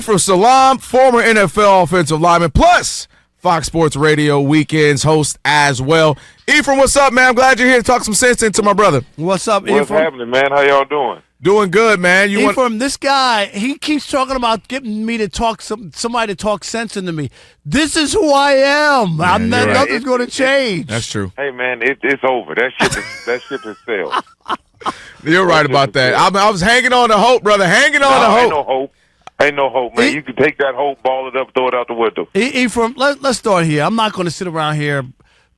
Ephraim Salaam, former NFL offensive lineman, plus Fox Sports Radio Weekends host as well. Ephraim, what's up, man? I'm glad you're here to talk some sense into my brother. What's up, Ephraim? What's happening, man? How y'all doing? Doing good, man. Ephraim, this guy, he keeps talking about getting me to talk somebody to talk sense into me. This is who I am. Nothing's going to change. That's true. Hey, man, it's over. That ship is sailed. You're right about that. I was hanging on to hope, brother. Hanging on to hope. Ain't no hope, man. You can take that hope, ball it up, throw it out the window. Ephraim, let's start here. I'm not going to sit around here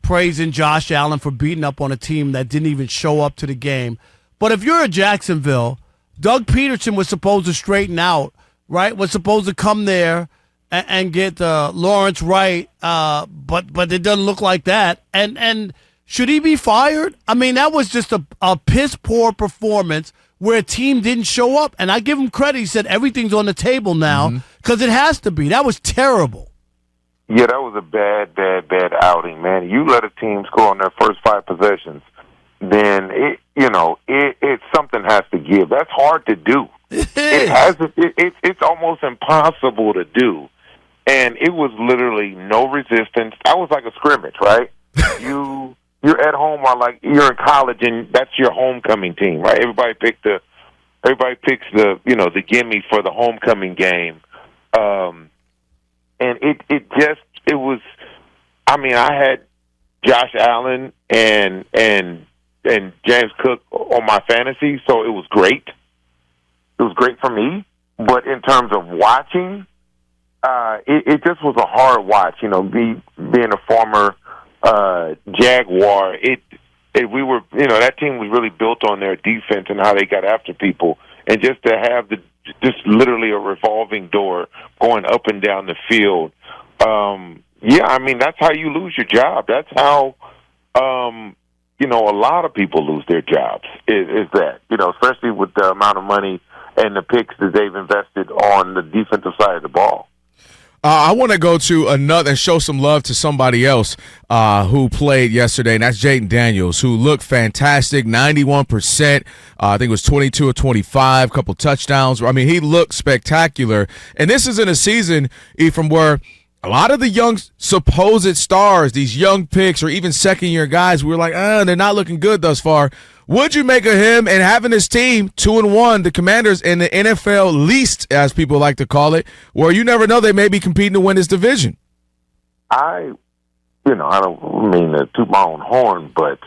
praising Josh Allen for beating up on a team that didn't even show up to the game. But if you're a Jacksonville, Doug Peterson was supposed to straighten out, right? Was supposed to come there and get Lawrence right, but it doesn't look like that. And should he be fired? I mean, that was just a piss-poor performance where a team didn't show up. And I give him credit. He said everything's on the table now because it has to be. That was terrible. Yeah, that was a bad outing, man. You let a team score on their first 5 possessions, then it something has to give. That's hard to do. It's almost impossible to do. And it was literally no resistance. That was like a scrimmage, right? You're at home or like you're in college and that's your homecoming team, right? Everybody picks the gimme for the homecoming game. And it was I mean, I had Josh Allen and James Cook on my fantasy, so it was great. It was great for me. But in terms of watching, it just was a hard watch. Being a former Jaguar, that team was really built on their defense and how they got after people, and just to have just literally a revolving door going up and down the field. I mean, that's how you lose your job. That's how a lot of people lose their jobs. Is that especially with the amount of money and the picks that they've invested on the defensive side of the ball. I want to go to another and show some love to somebody else who played yesterday, and that's Jayden Daniels, who looked fantastic, 91%. I think it was 22 or 25, couple touchdowns. I mean, he looked spectacular. And this is in a season, Ephraim, where a lot of the young supposed stars, these young picks or even second-year guys, we were like, they're not looking good thus far. What'd you make of him and having his team 2-1, the Commanders in the NFL least, as people like to call it, where you never know they may be competing to win this division? I don't mean to toot my own horn, but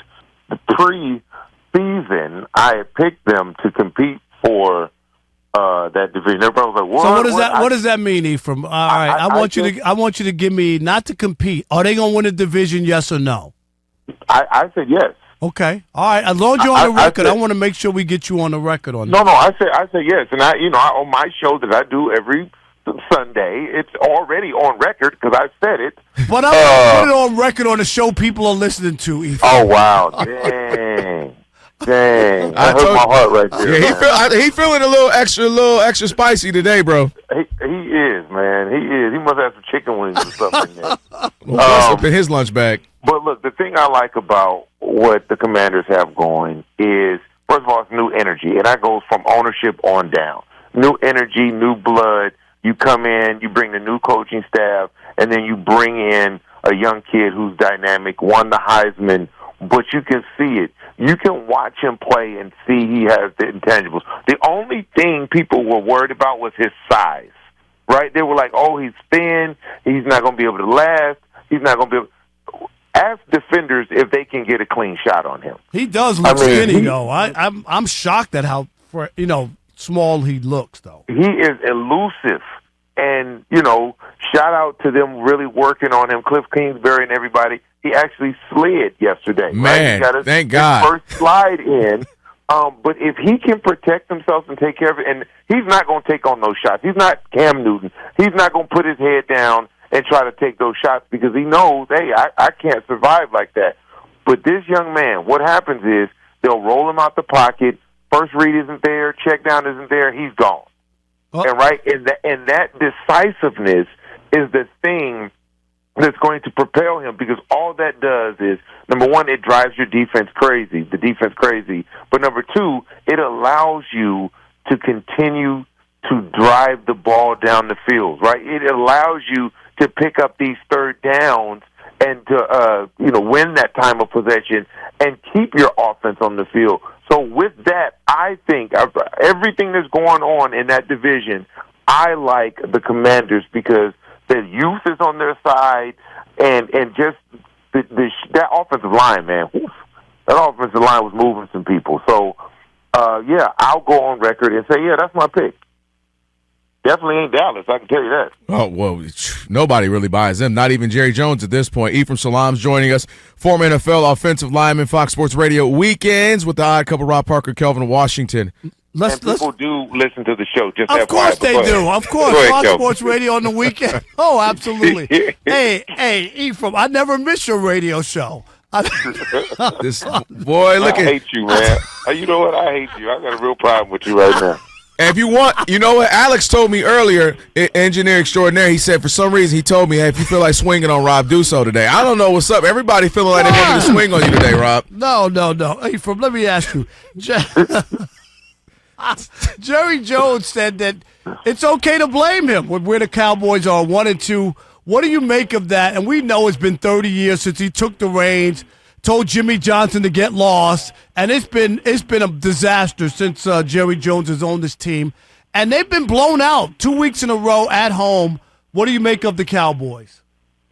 the pre-season, I had picked them to compete for that division. Everybody was like, "What?" So what does that mean, Ephraim? All right, I want you to give me not to compete. Are they going to win a division? Yes or no? I said yes. Okay. All right. As long as you're on the record, I want to make sure we get you on the record on that. No, I said yes. And on my show that I do every Sunday, it's already on record because I said it. But I'm going to put it on record on the show people are listening to, Ephraim. Oh, wow. Dang. That hurt my heart right there. Yeah, he feeling a little extra spicy today, bro. He is, man. He is. He must have some chicken wings or something in there. Up in his lunch bag. But look, the thing I like about what the Commanders have going is, first of all, it's new energy, and that goes from ownership on down. New energy, new blood. You come in, you bring the new coaching staff, and then you bring in a young kid who's dynamic, won the Heisman, but you can see it. You can watch him play and see he has the intangibles. The only thing people were worried about was his size, right? They were like, he's thin, he's not going to be able to last, he's not going to be able. Ask defenders if they can get a clean shot on him. He does look skinny, though. I'm shocked at how small he looks, though. He is elusive, and shout out to them really working on him. Cliff Kingsbury and everybody. He actually slid yesterday. Man, right? Thank God. His first slide in. But if he can protect himself and take care of it, and he's not going to take on those shots. He's not Cam Newton. He's not going to put his head down and try to take those shots because he knows, hey, I can't survive like that. But this young man, what happens is they'll roll him out the pocket. First read isn't there. Check down isn't there. He's gone. And that decisiveness is the thing that's going to propel him because all that does is, number one, it drives your defense crazy, but number two, it allows you to continue to drive the ball down the field, right? It allows you to pick up these third downs and to win that time of possession and keep your offense on the field. So with that, I think everything that's going on in that division, I like the Commanders because the youth is on their side, and just that offensive line, man. That offensive line was moving some people. So, I'll go on record and say, that's my pick. Definitely ain't Dallas, I can tell you that. Oh, well, nobody really buys them, not even Jerry Jones at this point. Ephraim Salaam's joining us, former NFL offensive lineman, Fox Sports Radio weekends with the odd couple, Rob Parker, Kelvin Washington. People do listen to the show. Just of course they do. Of course, Fox Sports Radio on the weekend. Oh, absolutely. Hey, Ephraim, I never miss your radio show. This boy, look I hate you, man. You know what? I hate you. I got a real problem with you right now. And if you want, you know what? Alex told me earlier, engineer extraordinaire, he said for some reason he told me, hey, if you feel like swinging on Rob, do so today. I don't know what's up. Everybody feeling like they want me to swing on you today, Rob. No. Ephraim, let me ask you. Jerry Jones said that it's okay to blame him with where the Cowboys are 1-2. What do you make of that? And we know it's been 30 years since he took the reins, told Jimmy Johnson to get lost, and it's been a disaster since Jerry Jones has owned this team. And they've been blown out 2 weeks in a row at home. What do you make of the Cowboys?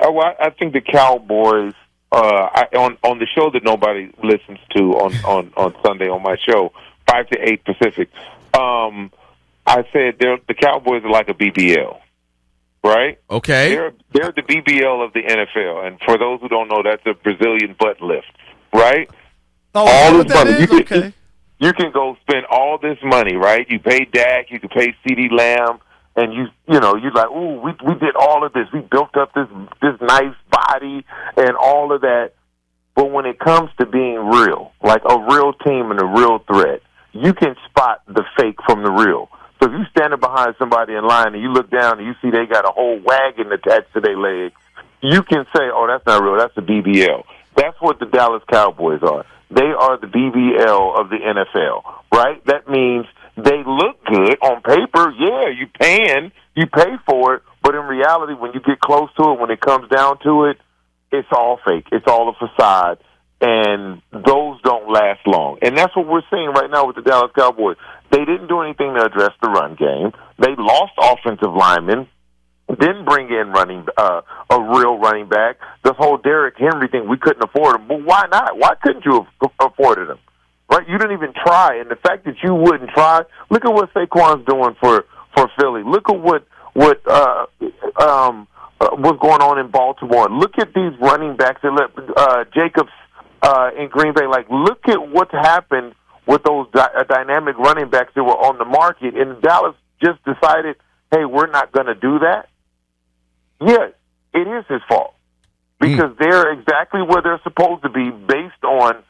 Well, I think the Cowboys, on the show that nobody listens to on Sunday on my show, 5 to 8 Pacific, I said the Cowboys are like a BBL, right? Okay. They're the BBL of the NFL, and for those who don't know, that's a Brazilian butt lift, right? Oh, all this money. You can go spend all this money, right? You pay Dak, you can pay CeeDee Lamb, and you're like, ooh, we did all of this. We built up this nice body and all of that. But when it comes to being real, like a real team and a real threat, you can spot the fake from the real. So if you're standing behind somebody in line and you look down and you see they got a whole wagon attached to their legs, you can say, oh, that's not real, that's a BBL. That's what the Dallas Cowboys are. They are the BBL of the NFL, right? That means they look good on paper. Yeah, you pay for it, but in reality, when you get close to it, when it comes down to it, it's all fake. It's all a facade, and those don't last long. And that's what we're seeing right now with the Dallas Cowboys. They didn't do anything to address the run game. They lost offensive linemen, didn't bring in a real running back. The whole Derrick Henry thing, we couldn't afford him. But why not? Why couldn't you have afforded him? Right? You didn't even try. And the fact that you wouldn't try, look at what Saquon's doing for Philly. Look at what's going on in Baltimore. Look at these running backs that Jacobs in Green Bay. Like, look at what's happened with those dynamic running backs that were on the market. And Dallas just decided, hey, we're not going to do that. Yeah, it is his fault because they're exactly where they're supposed to be based on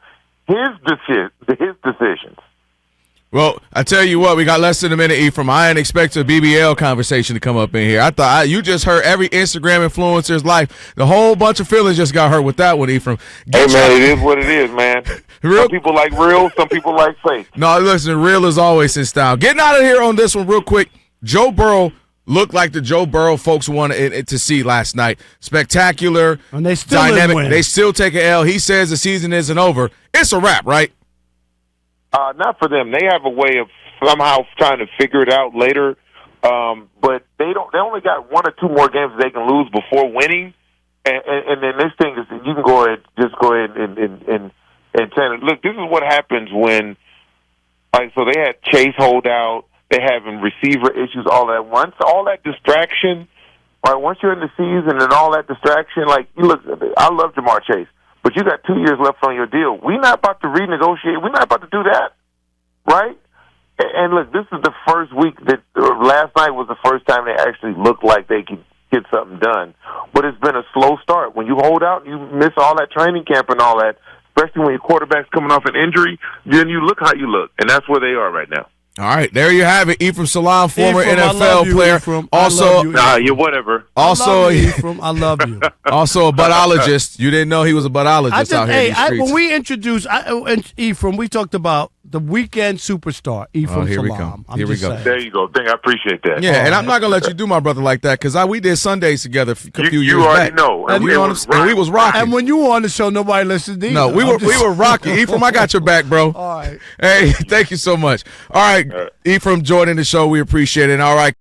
his decisions. Well, I tell you what, we got less than a minute, Ephraim. I didn't expect a BBL conversation to come up in here. I thought you just hurt every Instagram influencer's life. The whole bunch of feelings just got hurt with that one, Ephraim. Hey, man, it is what it is, man. Some people like real, some people like fake. No, listen, real is always his style. Getting out of here on this one real quick. Joe Burrow looked like the Joe Burrow folks wanted to see last night. Spectacular, and they still dynamic. Win. They still take an L. He says the season isn't over. It's a wrap, right? Not for them. They have a way of somehow trying to figure it out later, but they don't. They only got 1 or 2 more games they can lose before winning, and then this thing is you can go ahead and tell it. Look, this is what happens when, like, so they had Chase hold out. They having receiver issues all at once. All that distraction, all right, once you're in the season and all that distraction, like, you look, I love Jamar Chase, but you got 2 years left on your deal. We're not about to renegotiate. We're not about to do that, right? And look, this is the first week that last night was the first time they actually looked like they could get something done. But it's been a slow start. When you hold out, you miss all that training camp and all that, especially when your quarterback's coming off an injury, then you look how you look, and that's where they are right now. All right, there you have it. Ephraim Salaam, former NFL player. Ephraim. Also, you're whatever. Also, Ephraim, I love you. Also a buttologist. You didn't know he was a buttologist out here in these streets. When we introduced Ephraim, we talked about the weekend superstar, Ephraim here we Salaam. go. Here we go. There you go. I appreciate that. Yeah, and I'm not gonna let you do my brother like that because we did Sundays together a few years you already back. know, And, we was rocking. And when you were on the show, nobody listened either. No, we were rocking. Ephraim, I got your back, bro. All right. Hey, thank you so much. All right, Ephraim joining the show. We appreciate it. All right.